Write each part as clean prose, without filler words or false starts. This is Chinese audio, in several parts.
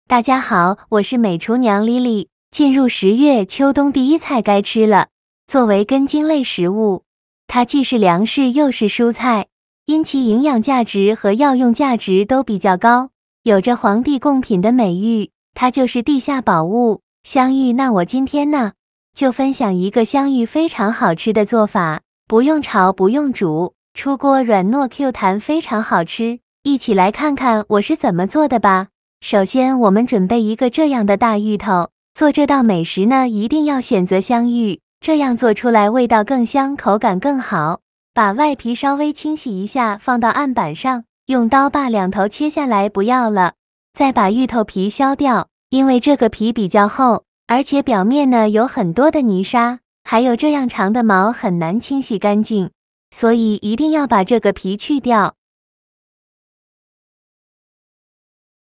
大家好，我是美厨娘 Lily。进入10月，秋冬第一菜该吃了。作为根茎类食物，它既是粮食又是蔬菜，因其营养价值和药用价值都比较高，有着皇帝贡品的美誉。它就是地下宝物香芋。那我今天呢，就分享一个香芋非常好吃的做法，不用炒，不用煮，出锅软糯 Q 弹，非常好吃。一起来看看我是怎么做的吧。首先，我们准备一个这样的大芋头。做这道美食呢，一定要选择香芋，这样做出来味道更香，口感更好。把外皮稍微清洗一下，放到案板上，用刀把两头切下来，不要了。再把芋头皮削掉，因为这个皮比较厚，而且表面呢有很多的泥沙，还有这样长的毛，很难清洗干净，所以一定要把这个皮去掉。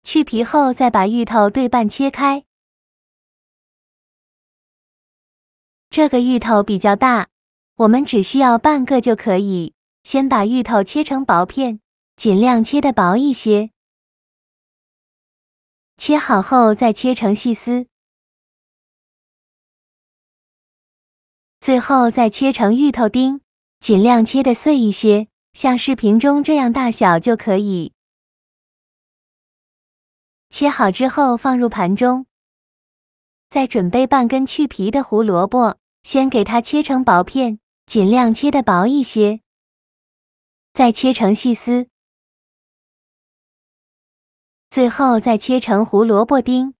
去皮后，再把芋头对半切开。这个芋头比较大，我们只需要半个就可以。先把芋头切成薄片，尽量切得薄一些。切好后再切成细丝，最后再切成芋头丁，尽量切得碎一些，像视频中这样大小就可以。切好之后放入盘中，再准备半根去皮的胡萝卜，先给它切成薄片，尽量切得薄一些，再切成细丝，最后再切成胡萝卜丁。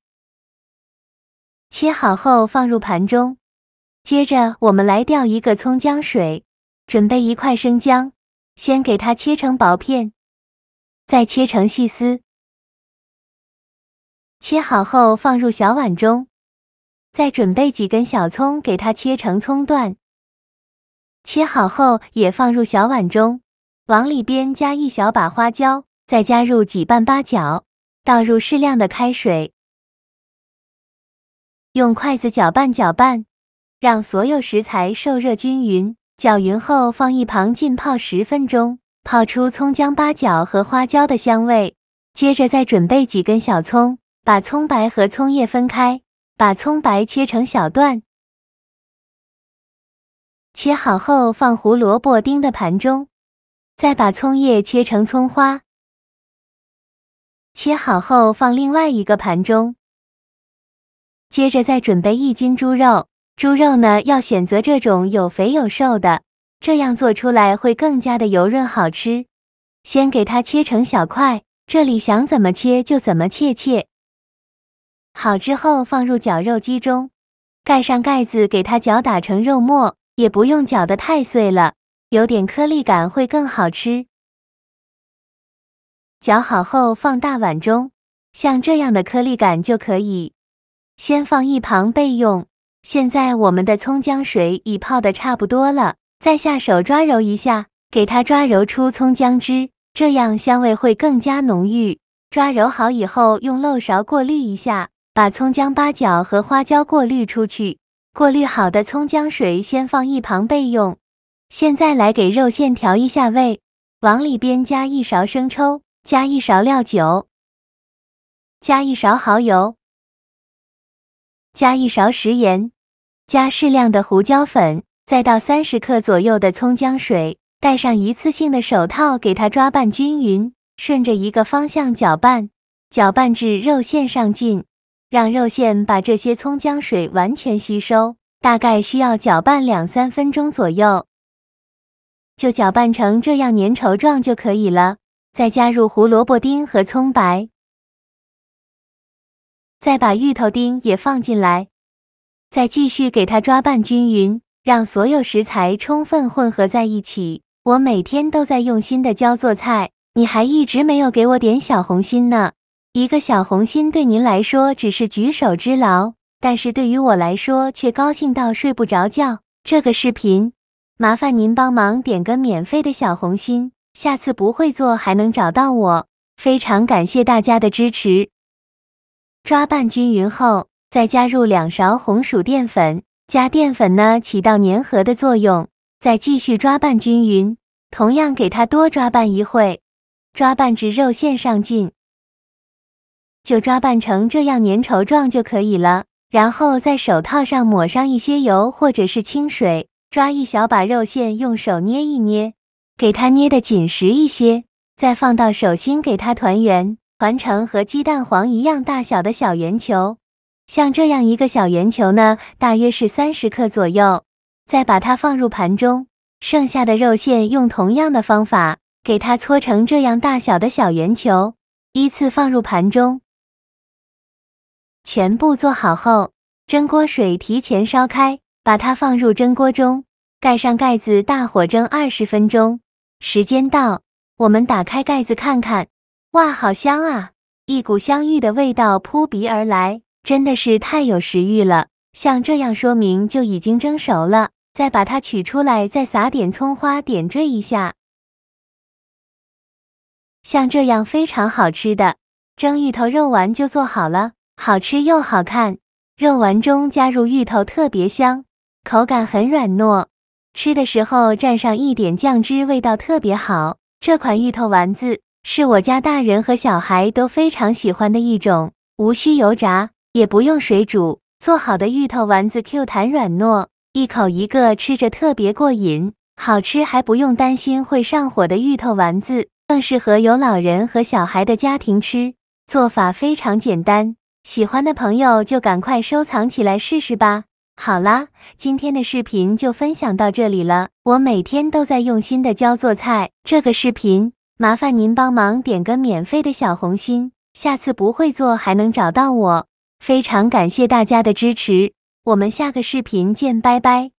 切好后放入盘中，接着我们来调一个葱姜水，准备一块生姜，先给它切成薄片，再切成细丝。切好后放入小碗中，再准备几根小葱，给它切成葱段。切好后也放入小碗中，往里边加一小把花椒，再加入几瓣八角，倒入适量的开水，用筷子搅拌搅拌，让所有食材受热均匀。搅匀后放一旁浸泡10分钟，泡出葱姜八角和花椒的香味。接着再准备几根小葱，把葱白和葱叶分开，把葱白切成小段。切好后放胡萝卜丁的盘中，再把葱叶切成葱花。切好后放另外一个盘中。接着再准备1斤猪肉，猪肉呢要选择这种有肥有瘦的，这样做出来会更加的油润好吃。先给它切成小块，这里想怎么切就怎么切。好之后放入绞肉机中，盖上盖子给它搅打成肉末，也不用搅得太碎了，有点颗粒感会更好吃。搅好后放大碗中，像这样的颗粒感就可以。先放一旁备用。现在我们的葱姜水已泡得差不多了，再下手抓揉一下，给它抓揉出葱姜汁，这样香味会更加浓郁。抓揉好以后，用漏勺过滤一下，把葱姜八角和花椒过滤出去。过滤好的葱姜水先放一旁备用。现在来给肉馅调一下味，往里边加1勺生抽，加1勺料酒，加1勺蚝油，加1勺食盐，加适量的胡椒粉，再倒30克左右的葱姜水，戴上一次性的手套，给它抓拌均匀，顺着一个方向搅拌，搅拌至肉馅上劲，让肉馅把这些葱姜水完全吸收，大概需要搅拌2-3分钟左右，就搅拌成这样粘稠状就可以了。再加入胡萝卜丁和葱白，再把芋头丁也放进来，再继续给它抓拌均匀，让所有食材充分混合在一起。我每天都在用心的教做菜，你还一直没有给我点小红心呢。一个小红心对您来说只是举手之劳，但是对于我来说却高兴到睡不着觉。这个视频，麻烦您帮忙点个免费的小红心，下次不会做还能找到我。非常感谢大家的支持。抓拌均匀后，再加入2勺红薯淀粉，加淀粉呢起到粘合的作用，再继续抓拌均匀，同样给它多抓拌一会，抓拌至肉馅上劲。就抓拌成这样粘稠状就可以了。然后在手套上抹上一些油或者是清水，抓一小把肉馅，用手捏一捏，给它捏得紧实一些，再放到手心给它团圆，团成和鸡蛋黄一样大小的小圆球。像这样一个小圆球呢，大约是30克左右。再把它放入盘中，剩下的肉馅用同样的方法给它搓成这样大小的小圆球，依次放入盘中。全部做好后，蒸锅水提前烧开，把它放入蒸锅中，盖上盖子，大火蒸20分钟。时间到，我们打开盖子看看，哇，好香啊！一股香芋的味道扑鼻而来，真的是太有食欲了。像这样说明就已经蒸熟了，再把它取出来，再撒点葱花点缀一下。像这样非常好吃的蒸芋头肉丸就做好了，好吃又好看。肉丸中加入芋头特别香，口感很软糯，吃的时候蘸上一点酱汁，味道特别好。这款芋头丸子是我家大人和小孩都非常喜欢的一种，无需油炸，也不用水煮，做好的芋头丸子 Q 弹软糯，一口一个，吃着特别过瘾，好吃还不用担心会上火的芋头丸子，更适合有老人和小孩的家庭吃。做法非常简单，喜欢的朋友就赶快收藏起来试试吧。好啦，今天的视频就分享到这里了。我每天都在用心的教做菜，这个视频麻烦您帮忙点个免费的小红心，下次不会做还能找到我。非常感谢大家的支持，我们下个视频见，拜拜。